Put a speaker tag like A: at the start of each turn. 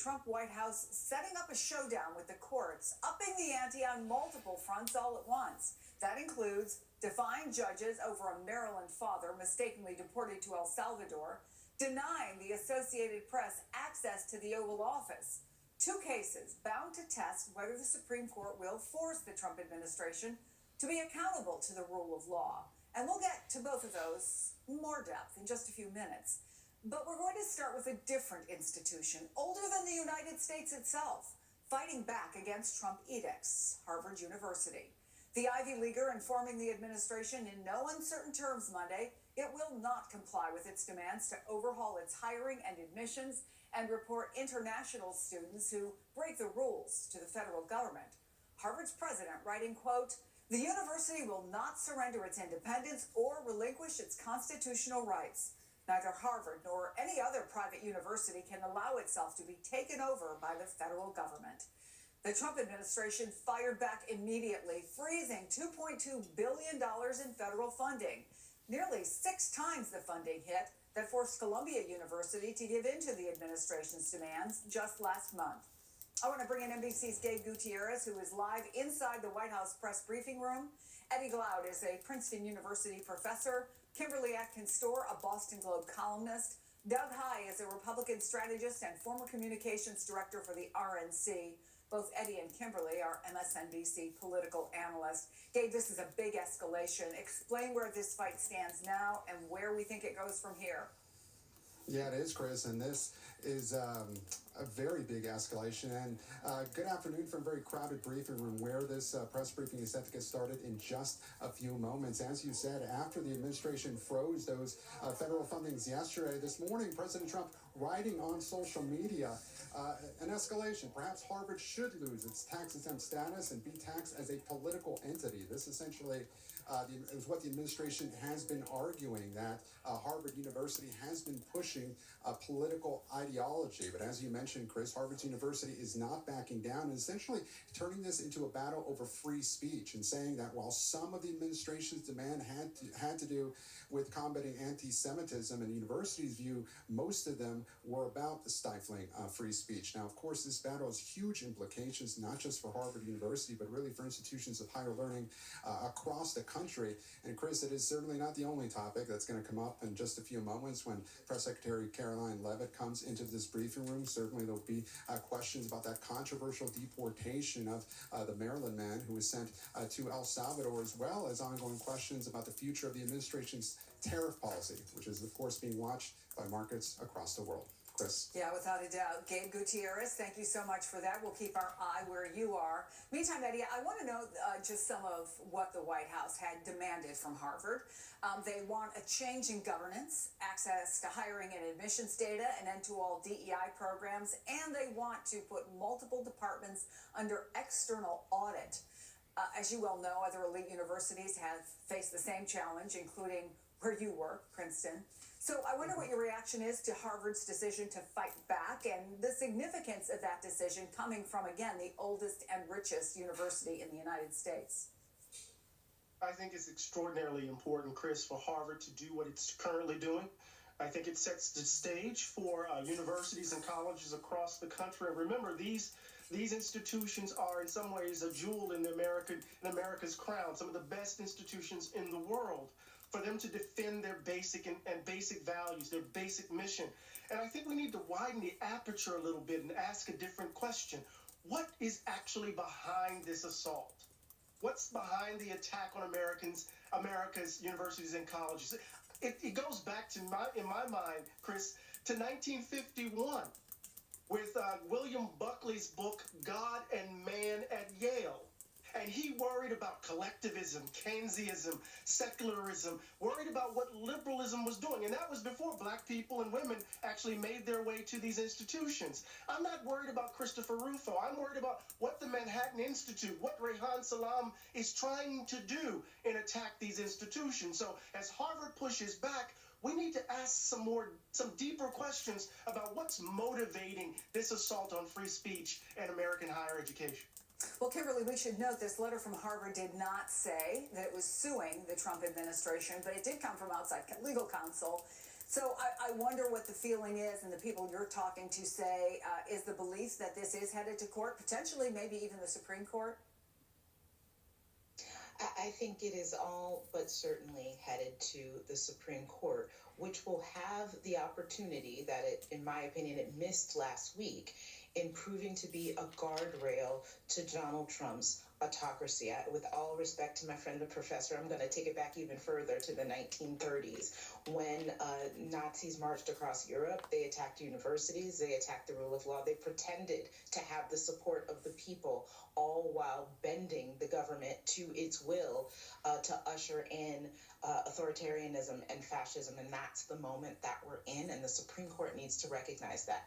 A: Trump White House setting up a showdown with the courts, upping the ante on multiple fronts all at once. That includes defying judges over a Maryland father mistakenly deported to El Salvador, denying the Associated Press access to the Oval Office. Two cases bound to test whether the Supreme Court will force the Trump administration to be accountable to the rule of law. And we'll get to both of those in more depth in just a few minutes. But we're going to start with a different institution, older than the United States itself, fighting back against Trump edicts, Harvard University. The Ivy Leaguer informing the administration in no uncertain terms Monday it will not comply with its demands to overhaul its hiring and admissions and report international students who break the rules to the federal government. Harvard's president writing, quote, "The university will not surrender its independence or relinquish its constitutional rights. Neither Harvard nor any other private university can allow itself to be taken over by the federal government." The Trump administration fired back immediately, freezing $2.2 billion in federal funding, nearly 6 times the funding hit that forced Columbia University to give in to the administration's demands just last month. I want to bring in NBC's Gabe Gutierrez, who is live inside the White House press briefing room. Eddie Glaude is a Princeton University professor. Kimberly Atkins-Storr, a Boston Globe columnist. Doug Heye is a Republican strategist and former communications director for the RNC. Both Eddie and Kimberly are MSNBC political analysts. Gabe, this is a big escalation. Explain where this fight stands now and where we think it goes from here.
B: Yeah, it is, Chris, and this is a very big escalation. And good afternoon from a very crowded briefing room where this press briefing is set to get started in just a few moments. As you said, after the administration froze those federal fundings yesterday, this morning, President Trump writing on social media an escalation. Perhaps Harvard should lose its tax-exempt status and be taxed as a political entity. This essentially is what the administration has been arguing, that Harvard University has been pushing a political ideology. But as you mentioned, Chris, Harvard University is not backing down and essentially turning this into a battle over free speech and saying that while some of the administration's demand had to do with combating anti-Semitism, and universities' view, most of them were about the stifling free speech. Now, of course, this battle has huge implications, not just for Harvard University, but really for institutions of higher learning across the country. And Chris, it is certainly not the only topic that's going to come up in just a few moments when Press Secretary Karoline Leavitt comes into this briefing room. Certainly there'll be questions about that controversial deportation of the Maryland man who was sent to El Salvador, as well as ongoing questions about the future of the administration's tariff policy, which is, of course, being watched by markets across the world. Chris.
A: Yeah, without a doubt. Gabe Gutierrez, thank you so much for that. We'll keep our eye where you are. Meantime, Eddie, I want to know just some of what the White House had demanded from Harvard. They want a change in governance, access to hiring and admissions data, an end to all DEI programs, and they want to put multiple departments under external audit. As you well know, other elite universities have faced the same challenge, including where you work, Princeton. So I wonder what your reaction is to Harvard's decision to fight back and the significance of that decision coming from, again, the oldest and richest university in the United States.
C: I think it's extraordinarily important, Chris, for Harvard to do what it's currently doing. I think it sets the stage for universities and colleges across the country. And remember, these institutions are in some ways a jewel in America's crown, some of the best institutions in the world, for them to defend their basic values, their basic mission. And I think we need to widen the aperture a little bit and ask a different question. What is actually behind this assault? What's behind the attack on America's universities and colleges? It goes back to, in my mind, Chris, to 1951 with William Buckley's book, God and Man at Yale. And he worried about collectivism, Keynesianism, secularism, worried about what liberalism was doing. And that was before black people and women actually made their way to these institutions. I'm not worried about Christopher Rufo. I'm worried about what the Manhattan Institute, what Rehan Salam is trying to do and attack these institutions. So as Harvard pushes back, we need to ask some deeper questions about what's motivating this assault on free speech and American higher education.
A: Well, Kimberly, we should note this letter from Harvard did not say that it was suing the Trump administration, but it did come from outside legal counsel So I wonder what the feeling is, and the people you're talking to say, is the belief that this is headed to court, potentially maybe even the Supreme Court?
D: I think it is all but certainly headed to the Supreme Court, which will have the opportunity that it, in my opinion, it missed last week in proving to be a guardrail to Donald Trump's autocracy. With all respect to my friend the professor, I'm going to take it back even further to the 1930s when Nazis marched across Europe. They attacked universities, they attacked the rule of law, they pretended to have the support of the people, all while bending the government to its will to usher in authoritarianism and fascism. And that's the moment that we're in, and the Supreme Court needs to recognize that.